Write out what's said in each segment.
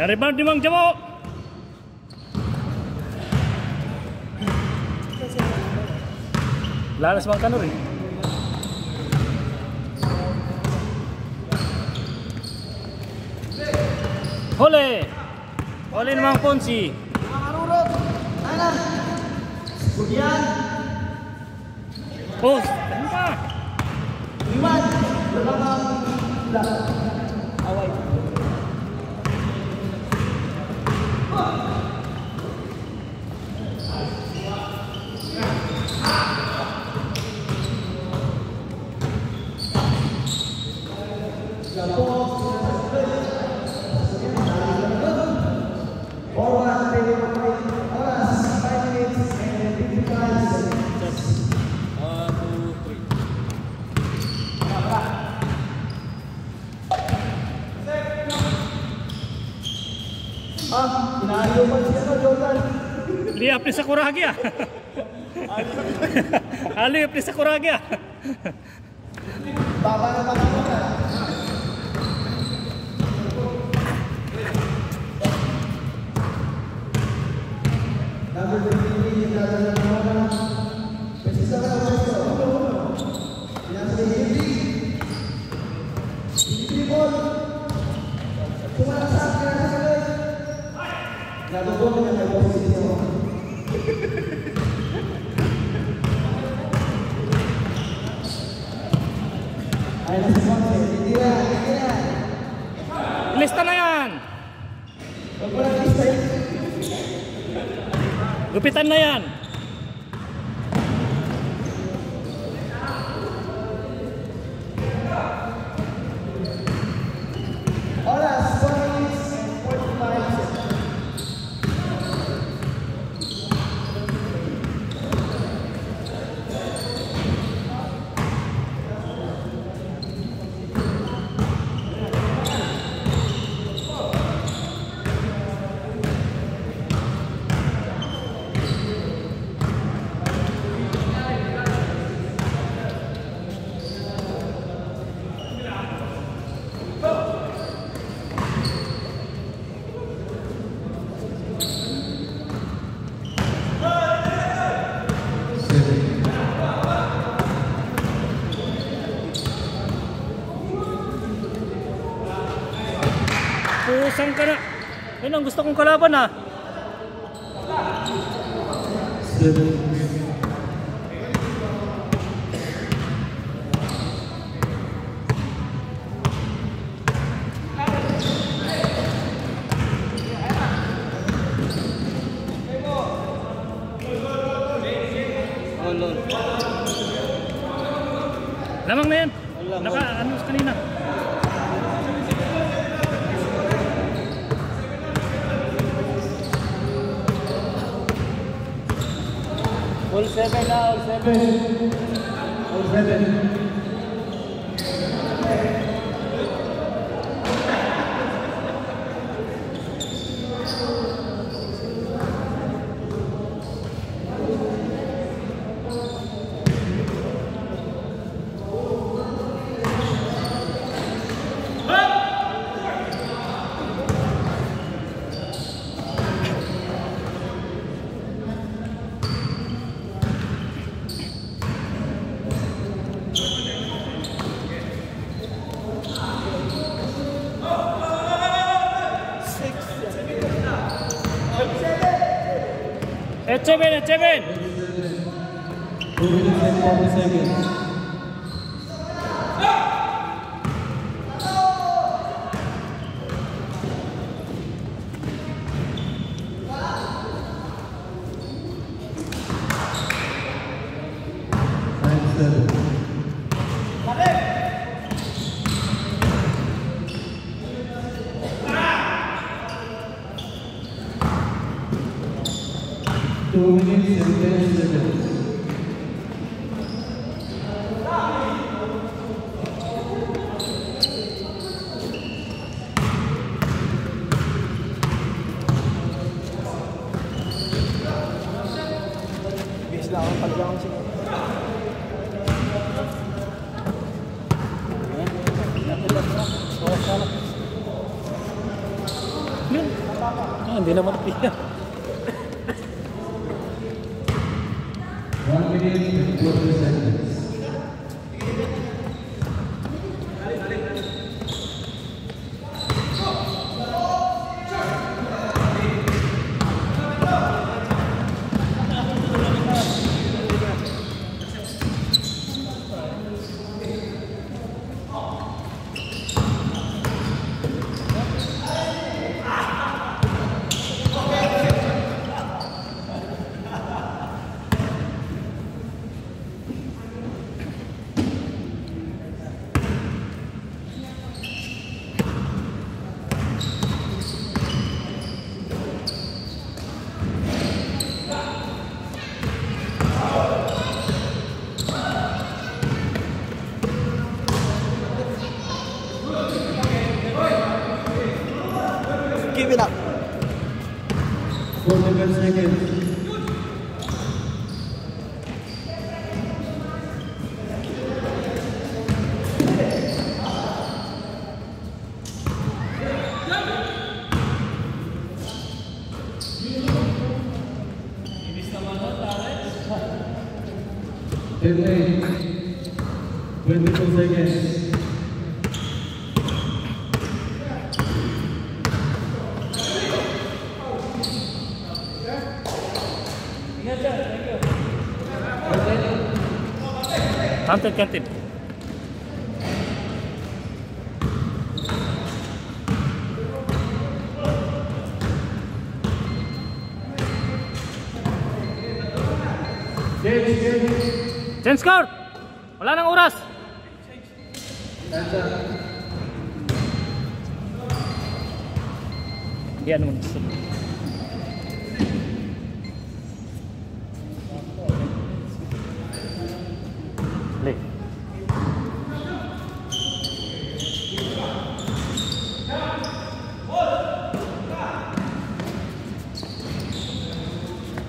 Rebound ni Mang Jamo. Lalas Mang Kanur eh. Hole. Hole ni Mang Ponsi. Marurot. Ana. Kemudian Oh, apa? Iwan belakang belakang awal. Inayo man siya Jordan. Liap ni Sakuragi ah. Alip ni Sakuragi ah. Baba na ba ka? Lista na yan. Gupitan na yan. Oras 45. Pusang ka na. Yan ang gusto kong kalaban ah. Lamang na yan. Naka-ano kanina. All 7 na, all 7. All 7. Eceben. 2 minutes and 40 seconds. Lang ang pagdang siya. Ayan. Hindi naman piya. 1 minute, 40 seconds. Keep it up. 45 seconds. Ten, 22 seconds. Counted. Change score! Wala nang oras! Yan mo gusto. Play.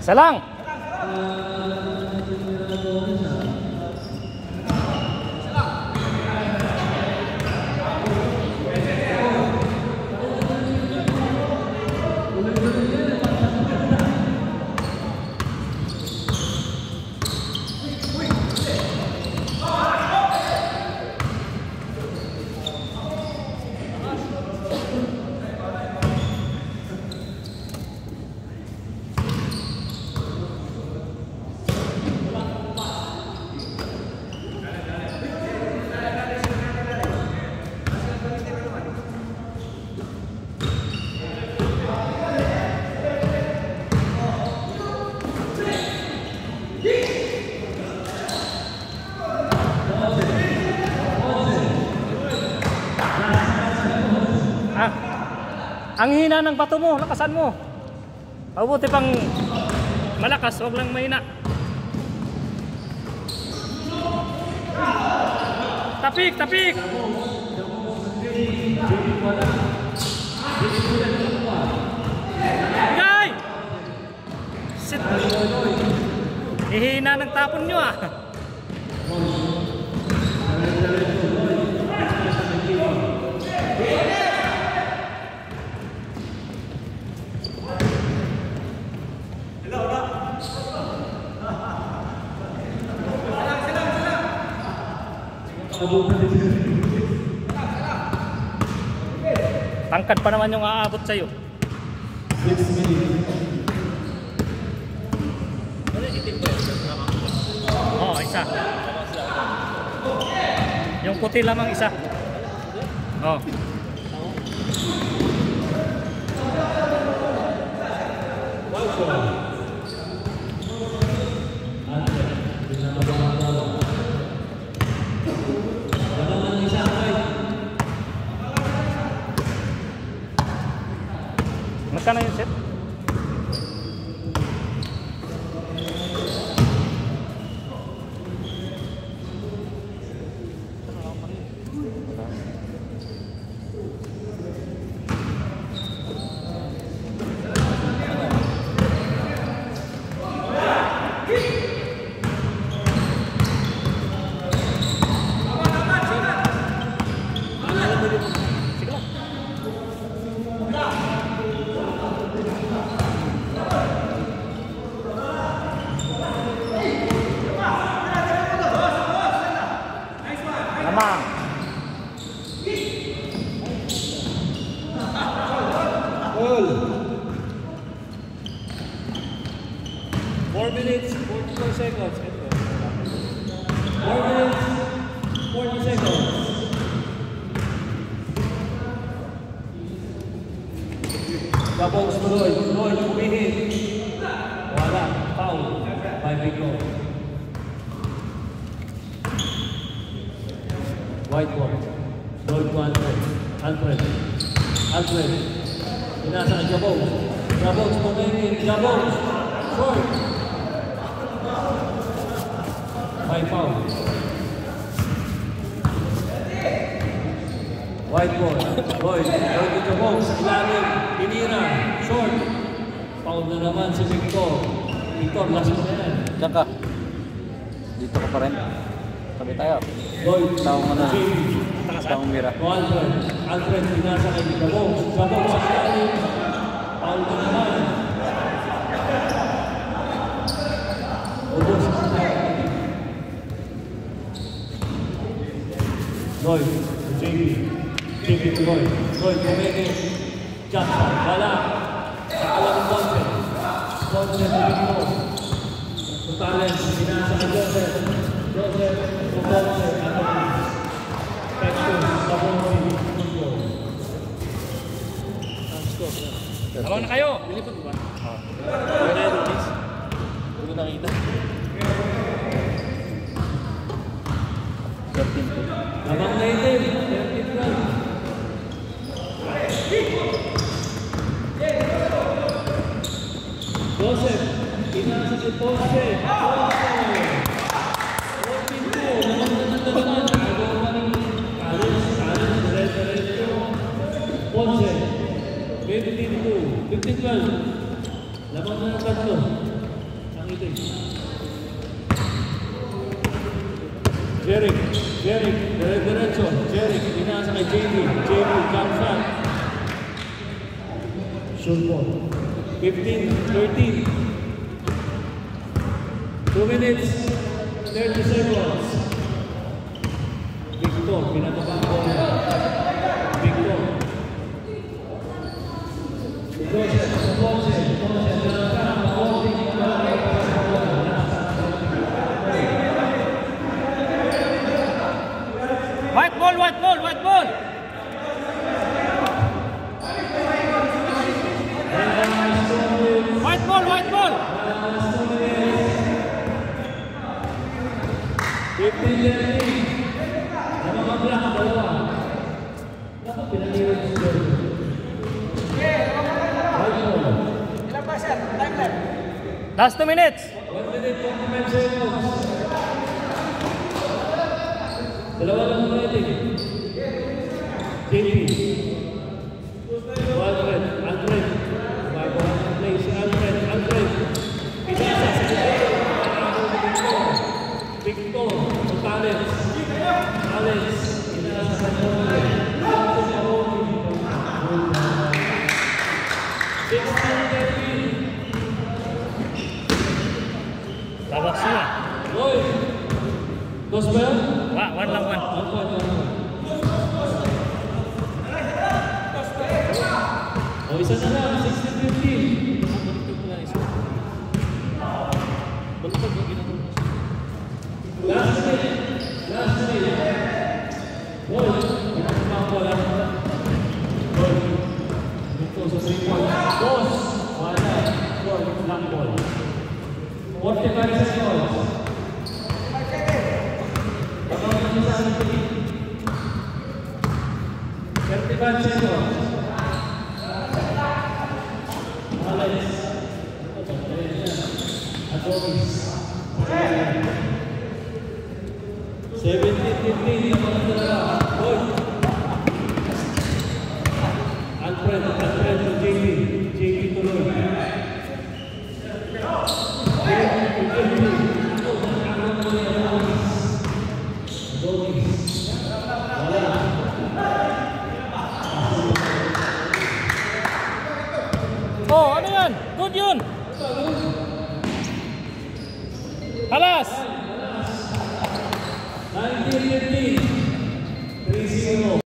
Isa lang! Ang hina ng bato mo, lakasan mo. Mabuti pang malakas, wag lang mahina. Tapik! Gay! Sit! Hihina ng tapon nyo ah. Tangkad pa naman yung aabot sa'yo. 6 minutes. Oo, isa. Yung puti lamang isa. Oo. Magkano yung set? Sige lang. Foul. 4 minutes, 44 seconds. 4 minutes, 40 seconds. Gabong sa Lloyd. Lloyd, umihit. Wala. Foul. By Vico. White ball. Lloyd to Alfred. Alfred. Pinasa ang Gabong. Gabong, umihit. Gabong. Short. By foul. White ball. Lloyd. Lloyd to Gabong. Sa ilalim. Pinira. Short. Foul na naman si Victor. Victor, last mo na yan. Diyan ka. Dito ka pa rin. Sabi tayo. Lloyd. Tawang mo na. Jamie. Tawang mira. Alfred. Alfred, pinasa kay Gabong. Gabong sa ilalim. Foul na naman. Ubos. Lloyd. Jamie. Jamie to Lloyd. Lloyd, kumikit. Jackson. Wala. Alam Ponce. Ponce to Victor. Tutales. Pinasa kay Joseph. Joseph to Ponce. Texas. Gabong. Football. Tawag na kayo. Nilipad mo ba? Okay na yun, please. Hindi ko nakita. 13 po. Labang native. 13-12. Joseph, pinasa si Ponce. Ponce. 14-2. Naman. Diretso. Ponce. 15-2. 15-12. Labang na ng tatlo. Ang itig. Jeric, diretso. Jeric, pinasa kay JD. JD, jump shot. Shoot ball. 15-13. 2 minutes, 30 seconds. Victor, pinatapang ball. Victor. Joseph, Ponce, White ball, white ball, white ball. White ball, white ball. 15-13. Namakablang ang dalawa. Dapat pinanira si Jordan. Ilang pa siya? Time left. Last 2 minutes. 1 minute, 25 seconds. Dalawa lang ang ready. JP. Alfred. Bago ang play si Alfred. Pinasa si Victor. Alex. Pinasa sa Jordan. 16-13. Labas niya. Lloyd. Dos ba yan? One lang, one. O, isa na lang. 16-15. Last minute. Lloyd. Pinasama ko lang. Lloyd. Dito sa 3 points. Dos. Wala. Lloyd. Lang ball. 45 seconds. Abang ang isa ng team. 35 seconds. Alex. Adonis. 17-15. Abang ang dalawa. Lloyd. Alfred to JP. JP to Lloyd. Oh, ano yan? Good yun. Alas.